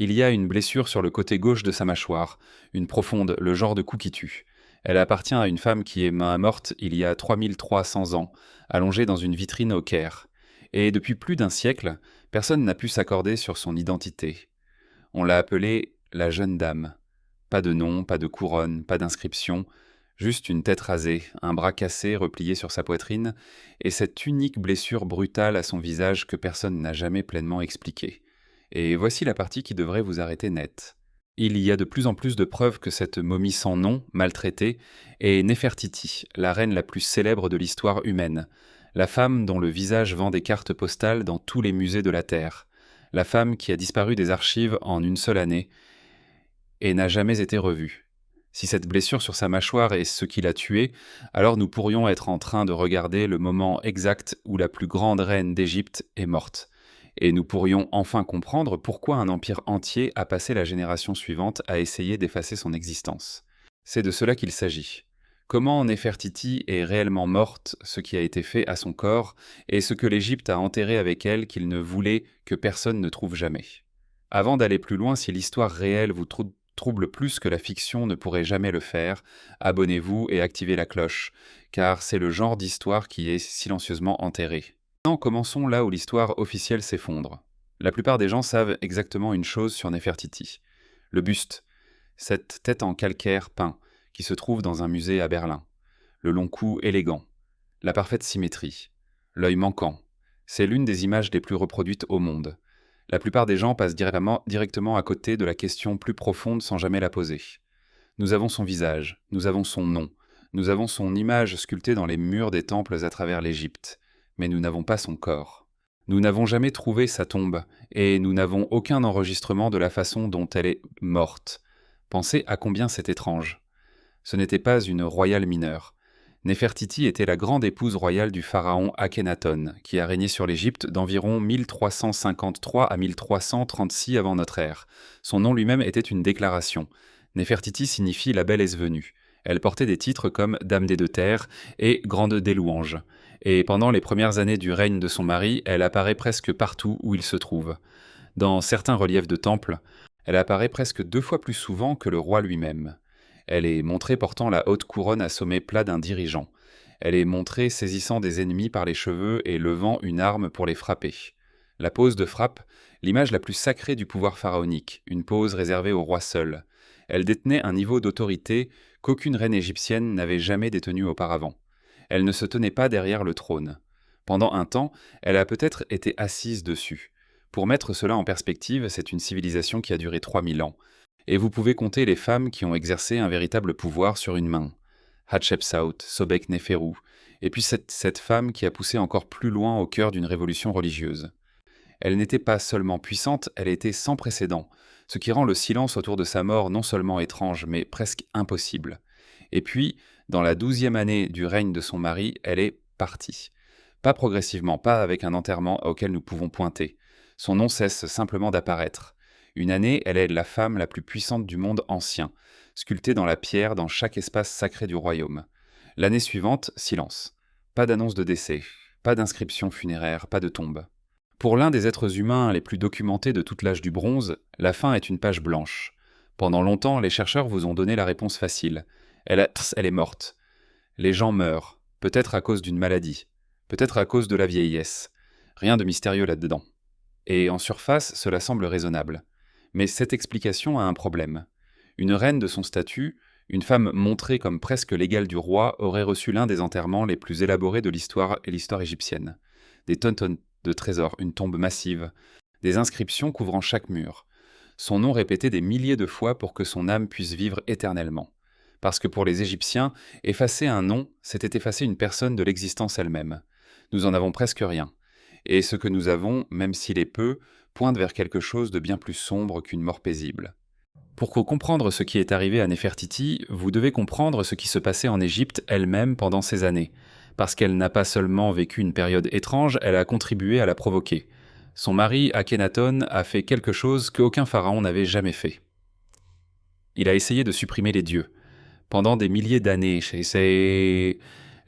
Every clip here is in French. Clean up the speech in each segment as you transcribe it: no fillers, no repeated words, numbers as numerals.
Il y a une blessure sur le côté gauche de sa mâchoire, une profonde, le genre de coup qui tue. Elle appartient à une femme qui est morte il y a 3300 ans, allongée dans une vitrine au Caire. Et depuis plus d'un siècle, personne n'a pu s'accorder sur son identité. On l'a appelée la jeune dame. Pas de nom, pas de couronne, pas d'inscription, juste une tête rasée, un bras cassé replié sur sa poitrine, et cette unique blessure brutale à son visage que personne n'a jamais pleinement expliquée. Et voici la partie qui devrait vous arrêter net. Il y a de plus en plus de preuves que cette momie sans nom, maltraitée, est Néfertiti, la reine la plus célèbre de l'histoire humaine, la femme dont le visage vend des cartes postales dans tous les musées de la Terre, la femme qui a disparu des archives en une seule année et n'a jamais été revue. Si cette blessure sur sa mâchoire est ce qui l'a tuée, alors nous pourrions être en train de regarder le moment exact où la plus grande reine d'Égypte est morte. Et nous pourrions enfin comprendre pourquoi un empire entier a passé la génération suivante à essayer d'effacer son existence. C'est de cela qu'il s'agit. Comment Néfertiti est réellement morte, ce qui a été fait à son corps, et ce que l'Égypte a enterré avec elle qu'il ne voulait que personne ne trouve jamais. Avant d'aller plus loin, si l'histoire réelle vous trouble plus que la fiction ne pourrait jamais le faire, abonnez-vous et activez la cloche, car c'est le genre d'histoire qui est silencieusement enterrée. Maintenant, commençons là où l'histoire officielle s'effondre. La plupart des gens savent exactement une chose sur Néfertiti. Le buste, cette tête en calcaire peint, qui se trouve dans un musée à Berlin. Le long cou élégant, la parfaite symétrie, l'œil manquant. C'est l'une des images les plus reproduites au monde. La plupart des gens passent directement à côté de la question plus profonde sans jamais la poser. Nous avons son visage, nous avons son nom, nous avons son image sculptée dans les murs des temples à travers l'Égypte, mais nous n'avons pas son corps. Nous n'avons jamais trouvé sa tombe, et nous n'avons aucun enregistrement de la façon dont elle est morte. Pensez à combien c'est étrange. Ce n'était pas une royale mineure. Néfertiti était la grande épouse royale du pharaon Akhenaton, qui a régné sur l'Égypte d'environ 1353 à 1336 avant notre ère. Son nom lui-même était une déclaration. Néfertiti signifie la belle est venue. Elle portait des titres comme Dame des deux terres et Grande des louanges. Et pendant les premières années du règne de son mari, elle apparaît presque partout où il se trouve. Dans certains reliefs de temples, elle apparaît presque 2 fois plus souvent que le roi lui-même. Elle est montrée portant la haute couronne à sommet plat d'un dirigeant. Elle est montrée saisissant des ennemis par les cheveux et levant une arme pour les frapper. La pose de frappe, l'image la plus sacrée du pouvoir pharaonique, une pose réservée au roi seul. Elle détenait un niveau d'autorité qu'aucune reine égyptienne n'avait jamais détenu auparavant. Elle ne se tenait pas derrière le trône. Pendant un temps, elle a peut-être été assise dessus. Pour mettre cela en perspective, c'est une civilisation qui a duré 3000 ans. Et vous pouvez compter les femmes qui ont exercé un véritable pouvoir sur une main. Hatshepsut, Sobek-Néferu, et puis cette femme qui a poussé encore plus loin au cœur d'une révolution religieuse. Elle n'était pas seulement puissante, elle était sans précédent, ce qui rend le silence autour de sa mort non seulement étrange, mais presque impossible. Et puis, dans la 12e année du règne de son mari, elle est partie. Pas progressivement, pas avec un enterrement auquel nous pouvons pointer. Son nom cesse simplement d'apparaître. Une année, elle est la femme la plus puissante du monde ancien, sculptée dans la pierre dans chaque espace sacré du royaume. L'année suivante, silence. Pas d'annonce de décès, pas d'inscription funéraire, pas de tombe. Pour l'un des êtres humains les plus documentés de toute l'âge du bronze, la fin est une page blanche. Pendant longtemps, les chercheurs vous ont donné la réponse facile. Elle est morte. Les gens meurent, peut-être à cause d'une maladie, peut-être à cause de la vieillesse. Rien de mystérieux là-dedans. Et en surface, cela semble raisonnable. Mais cette explication a un problème. Une reine de son statut, une femme montrée comme presque l'égale du roi, aurait reçu l'un des enterrements les plus élaborés de l'histoire égyptienne. Des tonnes de trésors, une tombe massive, des inscriptions couvrant chaque mur. Son nom répété des milliers de fois pour que son âme puisse vivre éternellement. Parce que pour les Égyptiens, effacer un nom, c'était effacer une personne de l'existence elle-même. Nous en avons presque rien. Et ce que nous avons, même s'il est peu, pointe vers quelque chose de bien plus sombre qu'une mort paisible. Pour comprendre ce qui est arrivé à Néfertiti, vous devez comprendre ce qui se passait en Égypte elle-même pendant ces années. Parce qu'elle n'a pas seulement vécu une période étrange, elle a contribué à la provoquer. Son mari, Akhenaton, a fait quelque chose qu'aucun pharaon n'avait jamais fait. Il a essayé de supprimer les dieux. Pendant des milliers d'années,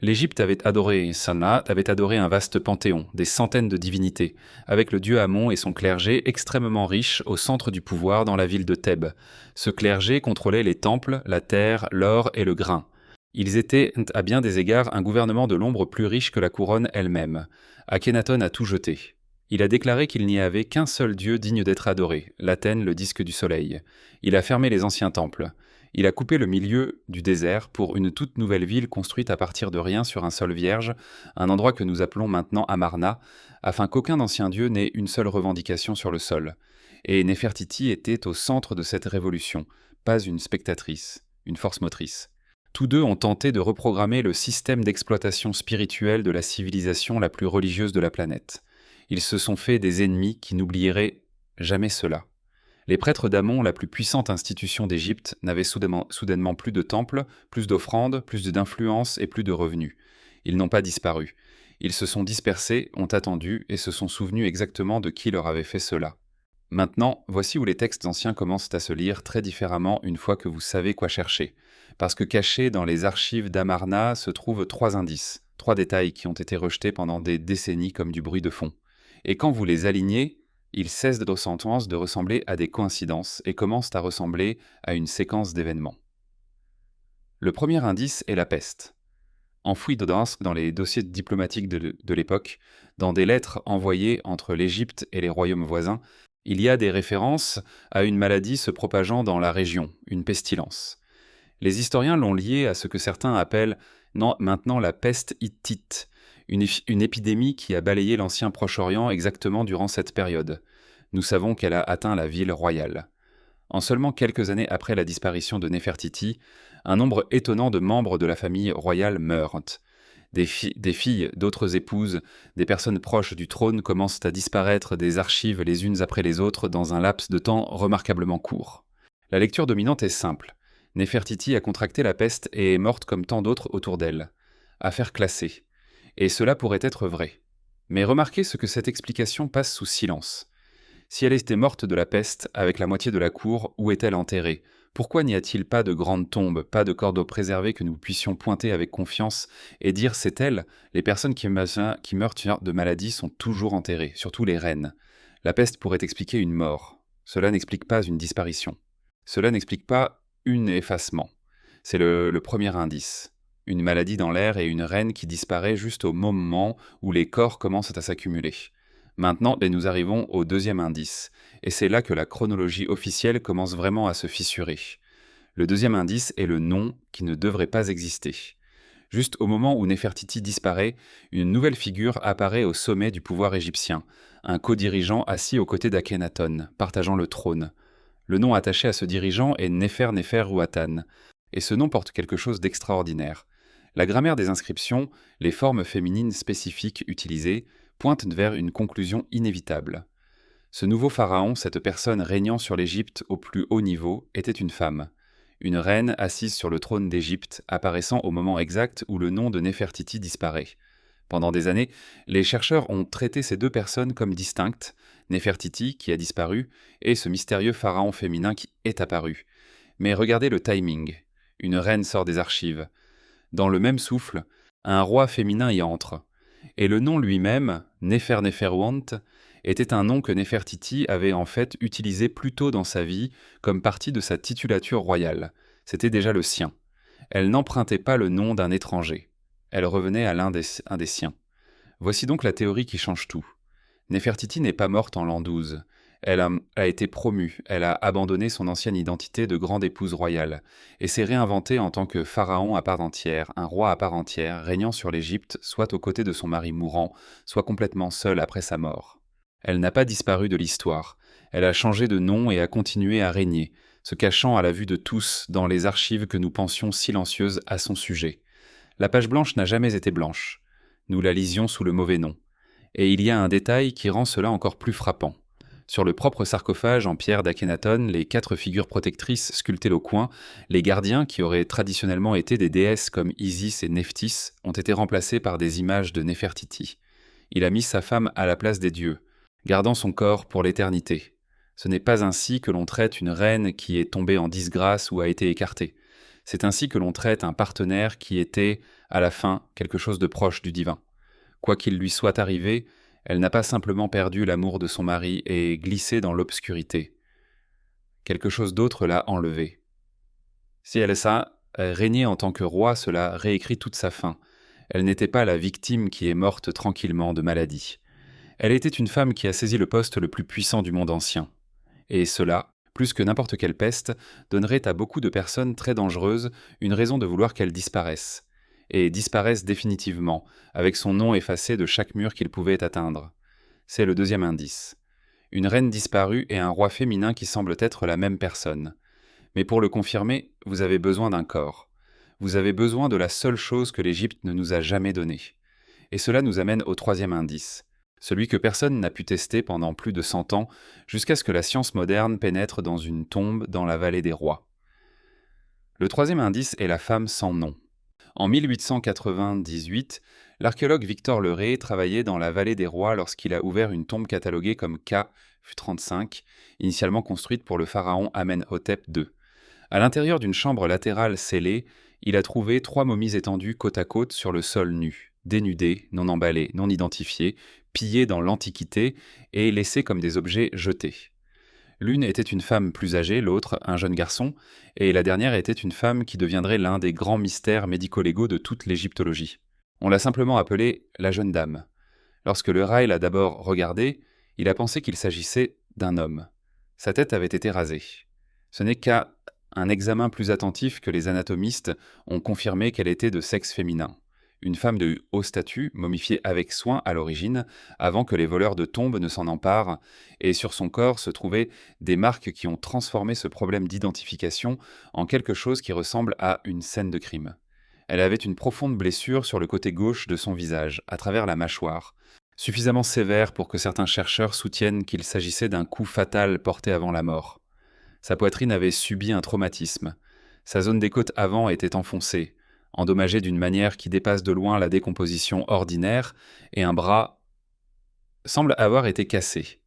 L'Égypte avait adoré Sanna, avait adoré un vaste panthéon, des centaines de divinités, avec le dieu Amon et son clergé extrêmement riche au centre du pouvoir dans la ville de Thèbes. Ce clergé contrôlait les temples, la terre, l'or et le grain. Ils étaient, à bien des égards, un gouvernement de l'ombre plus riche que la couronne elle-même. Akhenaton a tout jeté. Il a déclaré qu'il n'y avait qu'un seul dieu digne d'être adoré, l'Athènes, le disque du soleil. Il a fermé les anciens temples. Il a coupé le milieu du désert pour une toute nouvelle ville construite à partir de rien sur un sol vierge, un endroit que nous appelons maintenant Amarna, afin qu'aucun ancien dieu n'ait une seule revendication sur le sol. Et Néfertiti était au centre de cette révolution, pas une spectatrice, une force motrice. Tous deux ont tenté de reprogrammer le système d'exploitation spirituelle de la civilisation la plus religieuse de la planète. Ils se sont fait des ennemis qui n'oublieraient jamais cela. Les prêtres d'Amon, la plus puissante institution d'Égypte, n'avaient soudainement plus de temples, plus d'offrandes, plus d'influence et plus de revenus. Ils n'ont pas disparu. Ils se sont dispersés, ont attendu et se sont souvenus exactement de qui leur avait fait cela. Maintenant, voici où les textes anciens commencent à se lire très différemment une fois que vous savez quoi chercher. Parce que cachés dans les archives d'Amarna se trouvent 3 indices, 3 détails qui ont été rejetés pendant des décennies comme du bruit de fond. Et quand vous les alignez, ils cessent de ressembler à des coïncidences et commencent à ressembler à une séquence d'événements. Le premier indice est la peste. Enfoui dans les dossiers diplomatiques de l'époque, dans des lettres envoyées entre l'Égypte et les royaumes voisins, il y a des références à une maladie se propageant dans la région, une pestilence. Les historiens l'ont liée à ce que certains appellent maintenant la peste hittite, une épidémie qui a balayé l'ancien Proche-Orient exactement durant cette période. Nous savons qu'elle a atteint la ville royale. En seulement quelques années après la disparition de Néfertiti, un nombre étonnant de membres de la famille royale meurent. Des filles d'autres épouses, des personnes proches du trône commencent à disparaître des archives les unes après les autres dans un laps de temps remarquablement court. La lecture dominante est simple. Néfertiti a contracté la peste et est morte comme tant d'autres autour d'elle. Affaire classée. Et cela pourrait être vrai. Mais remarquez ce que cette explication passe sous silence. Si elle était morte de la peste, avec la moitié de la cour, où est-elle enterrée ? Pourquoi n'y a-t-il pas de grande tombe, pas de cordeau préservé que nous puissions pointer avec confiance et dire c'est elle ? Les personnes qui meurent de maladie sont toujours enterrées, surtout les reines. La peste pourrait expliquer une mort. Cela n'explique pas une disparition. Cela n'explique pas un effacement. C'est le premier indice. Une maladie dans l'air et une reine qui disparaît juste au moment où les corps commencent à s'accumuler. Maintenant, nous arrivons au deuxième indice, et c'est là que la chronologie officielle commence vraiment à se fissurer. Le deuxième indice est le nom qui ne devrait pas exister. Juste au moment où Néfertiti disparaît, une nouvelle figure apparaît au sommet du pouvoir égyptien, un co-dirigeant assis aux côtés d'Akhenaton, partageant le trône. Le nom attaché à ce dirigeant est Néfer-Néfer-Ruatan, et ce nom porte quelque chose d'extraordinaire. La grammaire des inscriptions, les formes féminines spécifiques utilisées, pointent vers une conclusion inévitable. Ce nouveau pharaon, cette personne régnant sur l'Égypte au plus haut niveau, était une femme. Une reine assise sur le trône d'Égypte, apparaissant au moment exact où le nom de Néfertiti disparaît. Pendant des années, les chercheurs ont traité ces deux personnes comme distinctes, Néfertiti, qui a disparu, et ce mystérieux pharaon féminin qui est apparu. Mais regardez le timing. Une reine sort des archives. Dans le même souffle, un roi féminin y entre. Et le nom lui-même, Néfer-Néferuant, était un nom que Néfertiti avait en fait utilisé plus tôt dans sa vie comme partie de sa titulature royale. C'était déjà le sien. Elle n'empruntait pas le nom d'un étranger. Elle revenait à un des siens. Voici donc la théorie qui change tout. Néfertiti n'est pas morte en l'an 12. Elle a été promue, elle a abandonné son ancienne identité de grande épouse royale, et s'est réinventée en tant que pharaon à part entière, un roi à part entière, régnant sur l'Égypte, soit aux côtés de son mari mourant, soit complètement seule après sa mort. Elle n'a pas disparu de l'histoire, elle a changé de nom et a continué à régner, se cachant à la vue de tous dans les archives que nous pensions silencieuses à son sujet. La page blanche n'a jamais été blanche. Nous la lisions sous le mauvais nom. Et il y a un détail qui rend cela encore plus frappant. Sur le propre sarcophage en pierre d'Akhenaton, les 4 figures protectrices sculptées au coin, les gardiens, qui auraient traditionnellement été des déesses comme Isis et Nephthys, ont été remplacés par des images de Néfertiti. Il a mis sa femme à la place des dieux, gardant son corps pour l'éternité. Ce n'est pas ainsi que l'on traite une reine qui est tombée en disgrâce ou a été écartée. C'est ainsi que l'on traite un partenaire qui était, à la fin, quelque chose de proche du divin. Quoi qu'il lui soit arrivé, elle n'a pas simplement perdu l'amour de son mari et glissé dans l'obscurité. Quelque chose d'autre l'a enlevé. Si Elsa régnait en tant que roi, cela réécrit toute sa fin. Elle n'était pas la victime qui est morte tranquillement de maladie. Elle était une femme qui a saisi le poste le plus puissant du monde ancien. Et cela, plus que n'importe quelle peste, donnerait à beaucoup de personnes très dangereuses une raison de vouloir qu'elle disparaisse. Et disparaisse définitivement, avec son nom effacé de chaque mur qu'il pouvait atteindre. C'est le deuxième indice. Une reine disparue et un roi féminin qui semblent être la même personne. Mais pour le confirmer, vous avez besoin d'un corps. Vous avez besoin de la seule chose que l'Égypte ne nous a jamais donnée. Et cela nous amène au troisième indice, celui que personne n'a pu tester pendant plus de 100 ans, jusqu'à ce que la science moderne pénètre dans une tombe dans la vallée des rois. Le troisième indice est la femme sans nom. En 1898, l'archéologue Victor Leray travaillait dans la vallée des rois lorsqu'il a ouvert une tombe cataloguée comme K35, initialement construite pour le pharaon Amenhotep II. À l'intérieur d'une chambre latérale scellée, il a trouvé 3 momies étendues côte à côte sur le sol nu, dénudées, non emballées, non identifiées, pillées dans l'Antiquité et laissées comme des objets jetés. L'une était une femme plus âgée, l'autre un jeune garçon, et la dernière était une femme qui deviendrait l'un des grands mystères médico-légaux de toute l'égyptologie. On l'a simplement appelée la jeune dame. Lorsque le Rai l'a d'abord regardée, il a pensé qu'il s'agissait d'un homme. Sa tête avait été rasée. Ce n'est qu'à un examen plus attentif que les anatomistes ont confirmé qu'elle était de sexe féminin. Une femme de haut statut, momifiée avec soin à l'origine, avant que les voleurs de tombes ne s'en emparent, et sur son corps se trouvaient des marques qui ont transformé ce problème d'identification en quelque chose qui ressemble à une scène de crime. Elle avait une profonde blessure sur le côté gauche de son visage, à travers la mâchoire, suffisamment sévère pour que certains chercheurs soutiennent qu'il s'agissait d'un coup fatal porté avant la mort. Sa poitrine avait subi un traumatisme. Sa zone des côtes avant était enfoncée, endommagée d'une manière qui dépasse de loin la décomposition ordinaire, et un bras semble avoir été cassé.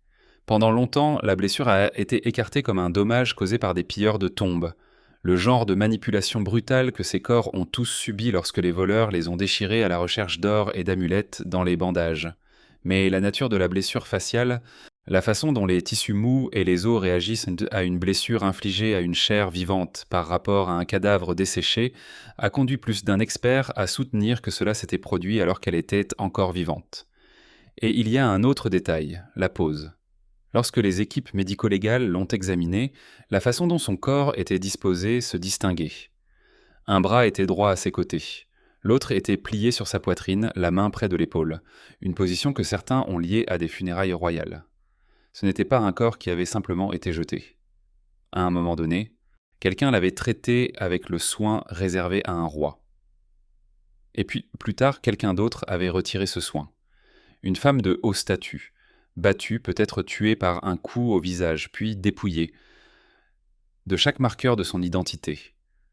Pendant longtemps, la blessure a été écartée comme un dommage causé par des pilleurs de tombes, le genre de manipulation brutale que ces corps ont tous subi lorsque les voleurs les ont déchirés à la recherche d'or et d'amulettes dans les bandages. Mais la nature de la blessure faciale, la façon dont les tissus mous et les os réagissent à une blessure infligée à une chair vivante par rapport à un cadavre desséché, a conduit plus d'un expert à soutenir que cela s'était produit alors qu'elle était encore vivante. Et il y a un autre détail, la pose. Lorsque les équipes médico-légales l'ont examinée, la façon dont son corps était disposé se distinguait. Un bras était droit à ses côtés. L'autre était plié sur sa poitrine, la main près de l'épaule, une position que certains ont liée à des funérailles royales. Ce n'était pas un corps qui avait simplement été jeté. À un moment donné, quelqu'un l'avait traité avec le soin réservé à un roi. Et puis, plus tard, quelqu'un d'autre avait retiré ce soin. Une femme de haut statut, battue, peut-être tuée par un coup au visage, puis dépouillée de chaque marqueur de son identité.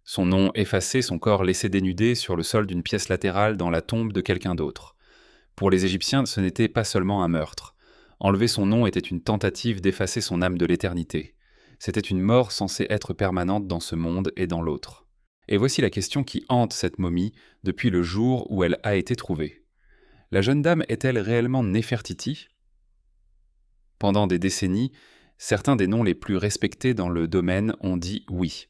Son nom effacé, son corps laissé dénudé sur le sol d'une pièce latérale dans la tombe de quelqu'un d'autre. Pour les Égyptiens, ce n'était pas seulement un meurtre. Enlever son nom était une tentative d'effacer son âme de l'éternité. C'était une mort censée être permanente dans ce monde et dans l'autre. Et voici la question qui hante cette momie depuis le jour où elle a été trouvée. La jeune dame est-elle réellement Néfertiti ? Pendant des décennies, certains des noms les plus respectés dans le domaine ont dit oui.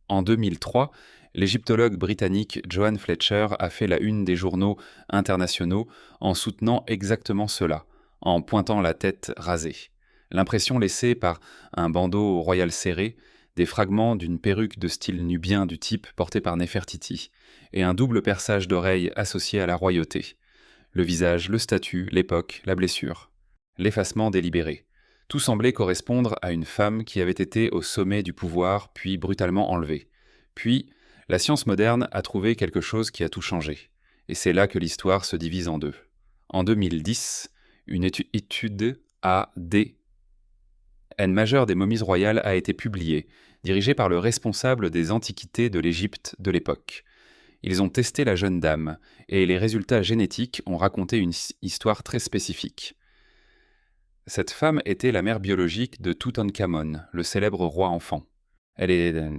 En 2003, l'égyptologue britannique Joan Fletcher a fait la une des journaux internationaux en soutenant exactement cela, en pointant la tête rasée. L'impression laissée par un bandeau royal serré, des fragments d'une perruque de style nubien du type porté par Néfertiti, et un double perçage d'oreilles associé à la royauté. Le visage, le statut, l'époque, la blessure. L'effacement délibéré. Tout semblait correspondre à une femme qui avait été au sommet du pouvoir, puis brutalement enlevée. Puis, la science moderne a trouvé quelque chose qui a tout changé. Et c'est là que l'histoire se divise en deux. En 2010, une étude ADN majeure des momies royales a été publiée, dirigée par le responsable des antiquités de l'Égypte de l'époque. Ils ont testé la jeune dame, et les résultats génétiques ont raconté une histoire très spécifique. Cette femme était la mère biologique de Toutankhamon, le célèbre roi enfant. Elle est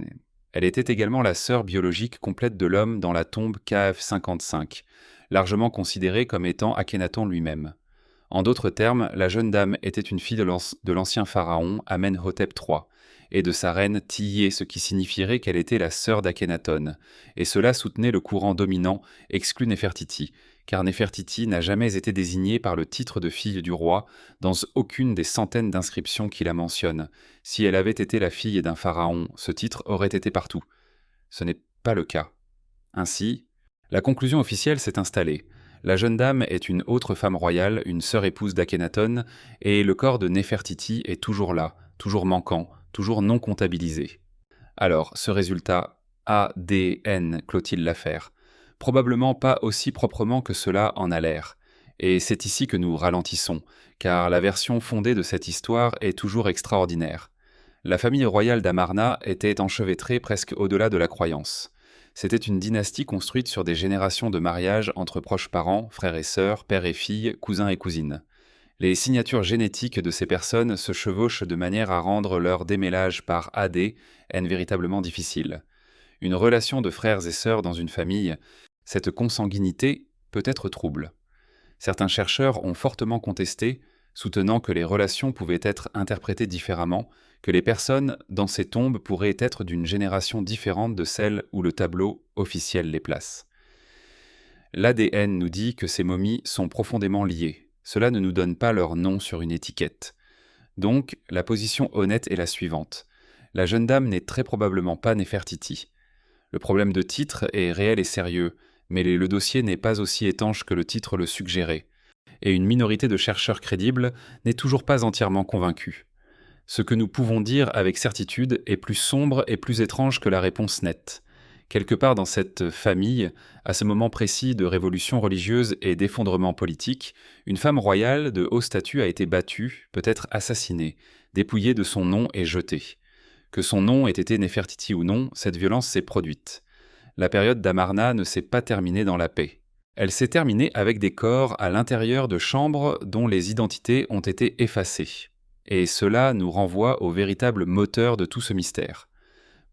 Elle était également la sœur biologique complète de l'homme dans la tombe KF55, largement considérée comme étant Akhenaton lui-même. En d'autres termes, la jeune dame était une fille de l'ancien pharaon Amenhotep III et de sa reine Tillé, ce qui signifierait qu'elle était la sœur d'Akhenaton, et cela soutenait le courant dominant exclu Néfertiti, car Néfertiti n'a jamais été désignée par le titre de fille du roi dans aucune des centaines d'inscriptions qui la mentionnent. Si elle avait été la fille d'un pharaon, ce titre aurait été partout. Ce n'est pas le cas. Ainsi, la conclusion officielle s'est installée. La jeune dame est une autre femme royale, une sœur épouse d'Akhenaton, et le corps de Néfertiti est toujours là, toujours manquant, toujours non comptabilisé. Alors, ce résultat, ADN, clôt-il l'affaire? Probablement pas aussi proprement que cela en a l'air. Et c'est ici que nous ralentissons, car la version fondée de cette histoire est toujours extraordinaire. La famille royale d'Amarna était enchevêtrée presque au-delà de la croyance. C'était une dynastie construite sur des générations de mariages entre proches parents, frères et sœurs, père et fille, cousins et cousines. Les signatures génétiques de ces personnes se chevauchent de manière à rendre leur démêlage par ADN véritablement difficile. Une relation de frères et sœurs dans une famille, cette consanguinité peut être trouble. Certains chercheurs ont fortement contesté, soutenant que les relations pouvaient être interprétées différemment, que les personnes dans ces tombes pourraient être d'une génération différente de celle où le tableau officiel les place. L'ADN nous dit que ces momies sont profondément liées. Cela ne nous donne pas leur nom sur une étiquette. Donc, la position honnête est la suivante. La jeune dame n'est très probablement pas Néfertiti. Le problème de titre est réel et sérieux, mais le dossier n'est pas aussi étanche que le titre le suggérait. Et une minorité de chercheurs crédibles n'est toujours pas entièrement convaincue. Ce que nous pouvons dire avec certitude est plus sombre et plus étrange que la réponse nette. Quelque part dans cette famille, à ce moment précis de révolution religieuse et d'effondrement politique, une femme royale de haut statut a été battue, peut-être assassinée, dépouillée de son nom et jetée. Que son nom ait été Néfertiti ou non, cette violence s'est produite. La période d'Amarna ne s'est pas terminée dans la paix. Elle s'est terminée avec des corps à l'intérieur de chambres dont les identités ont été effacées. Et cela nous renvoie au véritable moteur de tout ce mystère.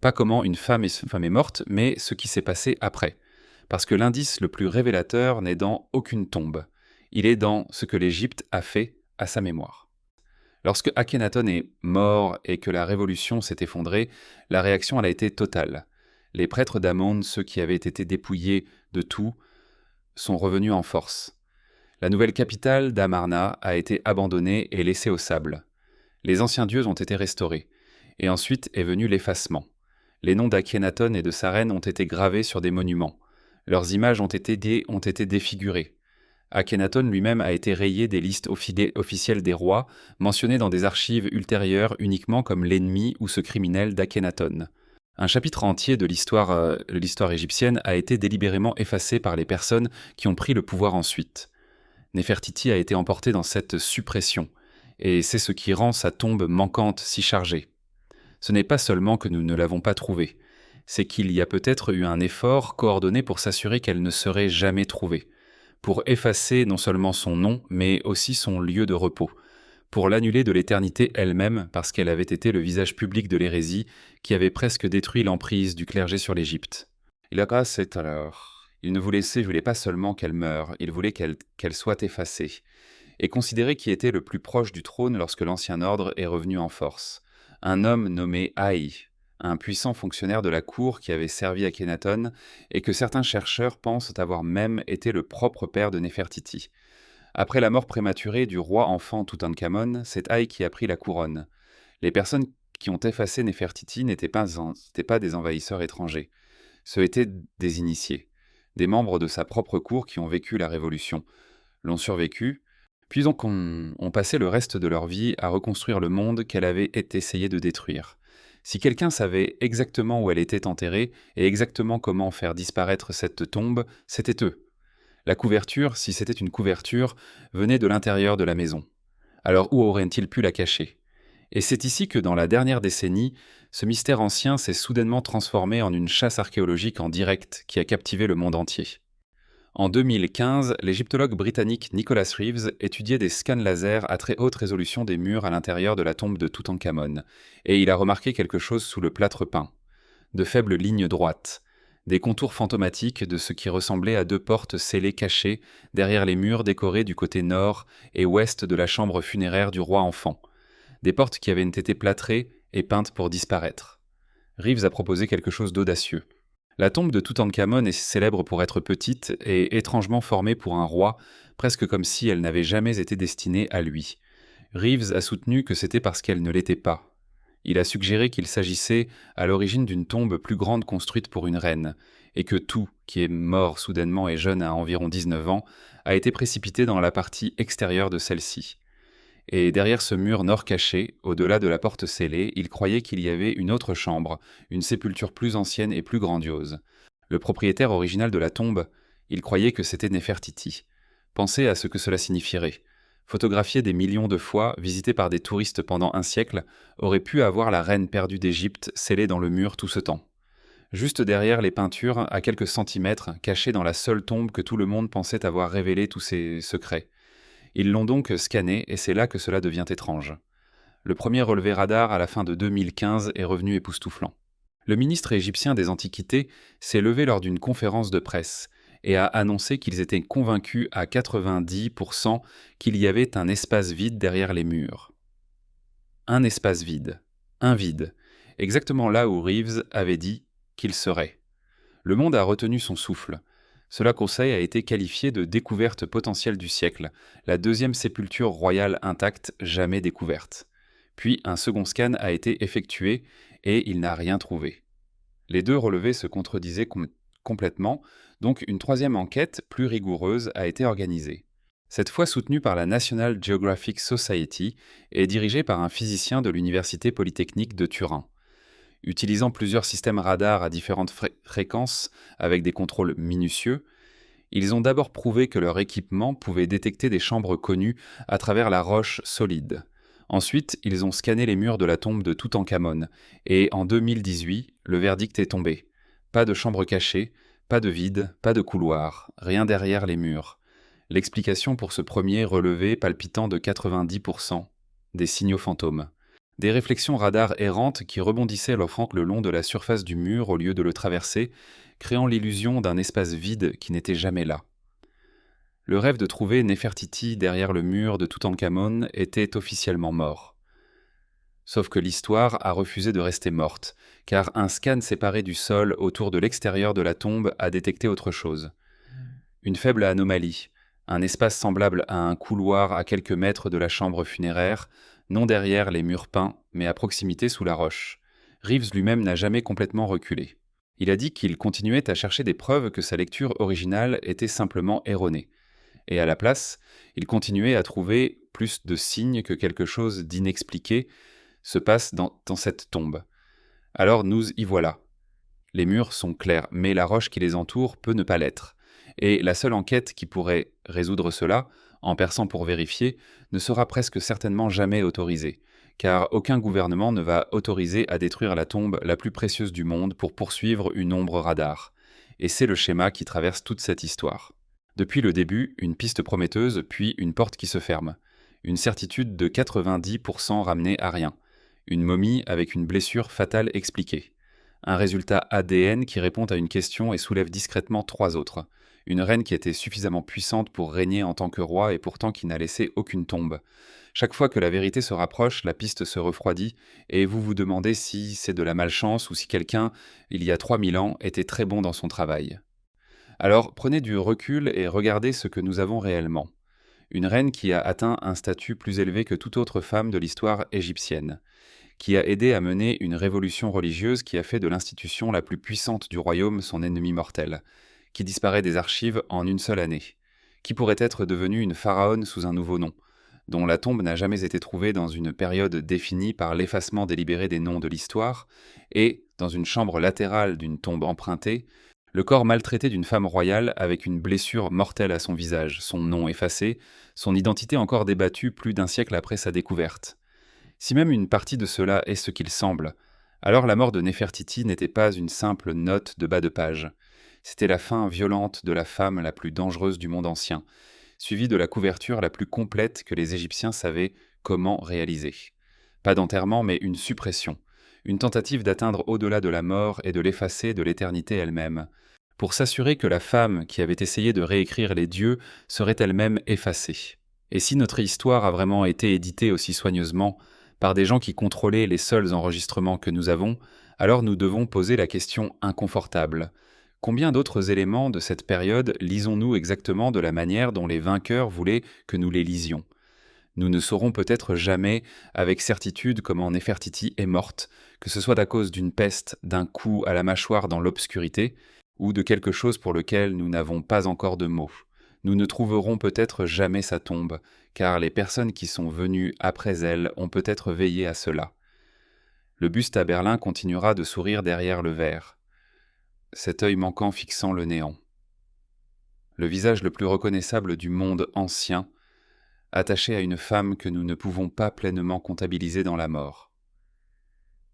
Pas comment une femme est morte, mais ce qui s'est passé après. Parce que l'indice le plus révélateur n'est dans aucune tombe. Il est dans ce que l'Égypte a fait à sa mémoire. Lorsque Akhenaton est mort et que la révolution s'est effondrée, la réaction a été totale. Les prêtres d'Amon, ceux qui avaient été dépouillés de tout, sont revenus en force. La nouvelle capitale d'Amarna a été abandonnée et laissée au sable. Les anciens dieux ont été restaurés. Et ensuite est venu l'effacement. Les noms d'Akhenaton et de sa reine ont été gravés sur des monuments. Leurs images ont été défigurées. Akhenaton lui-même a été rayé des listes officielles des rois, mentionné dans des archives ultérieures uniquement comme l'ennemi ou ce criminel d'Akhenaton. Un chapitre entier de l'histoire égyptienne a été délibérément effacé par les personnes qui ont pris le pouvoir ensuite. Néfertiti a été emporté dans cette suppression, et c'est ce qui rend sa tombe manquante si chargée. Ce n'est pas seulement que nous ne l'avons pas trouvée, c'est qu'il y a peut-être eu un effort coordonné pour s'assurer qu'elle ne serait jamais trouvée, pour effacer non seulement son nom, mais aussi son lieu de repos, pour l'annuler de l'éternité elle-même parce qu'elle avait été le visage public de l'hérésie qui avait presque détruit l'emprise du clergé sur l'Égypte. Il ne voulait pas seulement qu'elle meure, il voulait qu'elle soit effacée, et considérer qui était le plus proche du trône lorsque l'ancien ordre est revenu en force. Un homme nommé Haï, un puissant fonctionnaire de la cour qui avait servi Akhenaton et que certains chercheurs pensent avoir même été le propre père de Néfertiti. Après la mort prématurée du roi enfant Toutankhamon, c'est Haï qui a pris la couronne. Les personnes qui ont effacé Néfertiti n'étaient pas des envahisseurs étrangers. Ce étaient des initiés, des membres de sa propre cour qui ont vécu la révolution, l'ont survécu, puis ont passé le reste de leur vie à reconstruire le monde qu'elle avait essayé de détruire. Si quelqu'un savait exactement où elle était enterrée et exactement comment faire disparaître cette tombe, c'était eux. La couverture, si c'était une couverture, venait de l'intérieur de la maison. Alors où auraient-ils pu la cacher ? Et c'est ici que dans la dernière décennie, ce mystère ancien s'est soudainement transformé en une chasse archéologique en direct qui a captivé le monde entier. En 2015, l'égyptologue britannique Nicholas Reeves étudiait des scans laser à très haute résolution des murs à l'intérieur de la tombe de Toutankhamon, et il a remarqué quelque chose sous le plâtre peint. de faibles lignes droites, des contours fantomatiques de ce qui ressemblait à deux portes scellées cachées derrière les murs décorés du côté nord et ouest de la chambre funéraire du roi enfant, des portes qui avaient été plâtrées et peintes pour disparaître. Reeves a proposé quelque chose d'audacieux. La tombe de Toutankhamon est célèbre pour être petite et étrangement formée pour un roi, presque comme si elle n'avait jamais été destinée à lui. Reeves a soutenu que c'était parce qu'elle ne l'était pas. Il a suggéré qu'il s'agissait à l'origine d'une tombe plus grande construite pour une reine, et que tout, qui est mort soudainement et jeune à environ 19 ans, a été précipité dans la partie extérieure de celle-ci. Et derrière ce mur nord caché, au-delà de la porte scellée, il croyait qu'il y avait une autre chambre, une sépulture plus ancienne et plus grandiose. Le propriétaire original de la tombe, il croyait que c'était Néfertiti. Pensez à ce que cela signifierait. Photographiée des millions de fois, visitée par des touristes pendant un siècle, aurait pu avoir la reine perdue d'Égypte scellée dans le mur tout ce temps. Juste derrière les peintures, à quelques centimètres, cachée dans la seule tombe que tout le monde pensait avoir révélé tous ses secrets. Ils l'ont donc scanné et c'est là que cela devient étrange. Le premier relevé radar à la fin de 2015 est revenu époustouflant. Le ministre égyptien des Antiquités s'est levé lors d'une conférence de presse et a annoncé qu'ils étaient convaincus à 90% qu'il y avait un espace vide derrière les murs. Un espace vide. Un vide. Exactement là où Reeves avait dit qu'il serait. Le monde a retenu son souffle. Cela conseil a été qualifié de découverte potentielle du siècle, la deuxième sépulture royale intacte jamais découverte. Puis un second scan a été effectué et il n'a rien trouvé. Les deux relevés se contredisaient complètement, donc une troisième enquête, plus rigoureuse, a été organisée. Cette fois soutenue par la National Geographic Society et dirigée par un physicien de l'Université polytechnique de Turin. Utilisant plusieurs systèmes radars à différentes fréquences avec des contrôles minutieux, ils ont d'abord prouvé que leur équipement pouvait détecter des chambres connues à travers la roche solide. Ensuite, ils ont scanné les murs de la tombe de Toutankhamon, et en 2018, le verdict est tombé. Pas de chambre cachée, pas de vide, pas de couloir, rien derrière les murs. L'explication pour ce premier relevé palpitant de 90%, des signaux fantômes. Des réflexions radar errantes qui rebondissaient le long de la surface du mur au lieu de le traverser, créant l'illusion d'un espace vide qui n'était jamais là. Le rêve de trouver Néfertiti derrière le mur de Toutankhamon était officiellement mort. Sauf que l'histoire a refusé de rester morte, car un scan séparé du sol autour de l'extérieur de la tombe a détecté autre chose. Une faible anomalie, un espace semblable à un couloir à quelques mètres de la chambre funéraire, non derrière les murs peints, mais à proximité sous la roche. Reeves lui-même n'a jamais complètement reculé. Il a dit qu'il continuait à chercher des preuves que sa lecture originale était simplement erronée. Et à la place, il continuait à trouver plus de signes que quelque chose d'inexpliqué se passe dans cette tombe. Alors nous y voilà. Les murs sont clairs, mais la roche qui les entoure peut ne pas l'être. Et la seule enquête qui pourrait résoudre cela, en perçant pour vérifier, ne sera presque certainement jamais autorisée, car aucun gouvernement ne va autoriser à détruire la tombe la plus précieuse du monde pour poursuivre une ombre radar. Et c'est le schéma qui traverse toute cette histoire. Depuis le début, une piste prometteuse, puis une porte qui se ferme. Une certitude de 90% ramenée à rien. Une momie avec une blessure fatale expliquée. Un résultat ADN qui répond à une question et soulève discrètement 3 autres. Une reine qui était suffisamment puissante pour régner en tant que roi et pourtant qui n'a laissé aucune tombe. Chaque fois que la vérité se rapproche, la piste se refroidit et vous vous demandez si c'est de la malchance ou si quelqu'un, il y a 3000 ans, était très bon dans son travail. Alors prenez du recul et regardez ce que nous avons réellement. Une reine qui a atteint un statut plus élevé que toute autre femme de l'histoire égyptienne, qui a aidé à mener une révolution religieuse qui a fait de l'institution la plus puissante du royaume son ennemi mortel, qui disparaît des archives en une seule année, qui pourrait être devenue une pharaone sous un nouveau nom, dont la tombe n'a jamais été trouvée dans une période définie par l'effacement délibéré des noms de l'histoire, et, dans une chambre latérale d'une tombe empruntée, le corps maltraité d'une femme royale avec une blessure mortelle à son visage, son nom effacé, son identité encore débattue plus d'un siècle après sa découverte. Si même une partie de cela est ce qu'il semble, alors la mort de Néfertiti n'était pas une simple note de bas de page. C'était la fin violente de la femme la plus dangereuse du monde ancien, suivie de la couverture la plus complète que les Égyptiens savaient comment réaliser. Pas d'enterrement, mais une suppression une tentative d'atteindre au-delà de la mort et de l'effacer de l'éternité elle-même, pour s'assurer que la femme qui avait essayé de réécrire les dieux serait elle-même effacée. Et si notre histoire a vraiment été éditée aussi soigneusement par des gens qui contrôlaient les seuls enregistrements que nous avons, alors nous devons poser la question inconfortable. Combien d'autres éléments de cette période lisons-nous exactement de la manière dont les vainqueurs voulaient que nous les lisions ? Nous ne saurons peut-être jamais avec certitude comment Néfertiti est morte, que ce soit à cause d'une peste, d'un coup à la mâchoire dans l'obscurité, ou de quelque chose pour lequel nous n'avons pas encore de mots. Nous ne trouverons peut-être jamais sa tombe, car les personnes qui sont venues après elle ont peut-être veillé à cela. Le buste à Berlin continuera de sourire derrière le verre, cet œil manquant fixant le néant. Le visage le plus reconnaissable du monde ancien, attaché à une femme que nous ne pouvons pas pleinement comptabiliser dans la mort.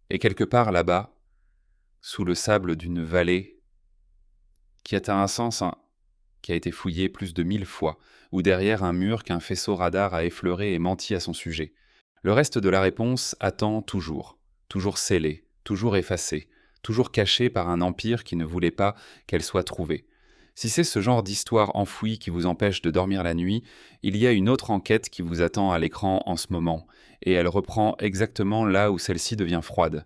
Et quelque part là-bas, sous le sable d'une vallée, qui a un sens qui a été fouillé plus de 1000 fois, ou derrière un mur qu'un faisceau radar a effleuré et menti à son sujet. Le reste de la réponse attend toujours scellé, toujours effacé, toujours caché par un empire qui ne voulait pas qu'elle soit trouvée. Si c'est ce genre d'histoire enfouie qui vous empêche de dormir la nuit, il y a une autre enquête qui vous attend à l'écran en ce moment, et elle reprend exactement là où celle-ci devient froide.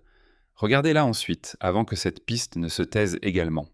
Regardez-la ensuite, avant que cette piste ne se taise également.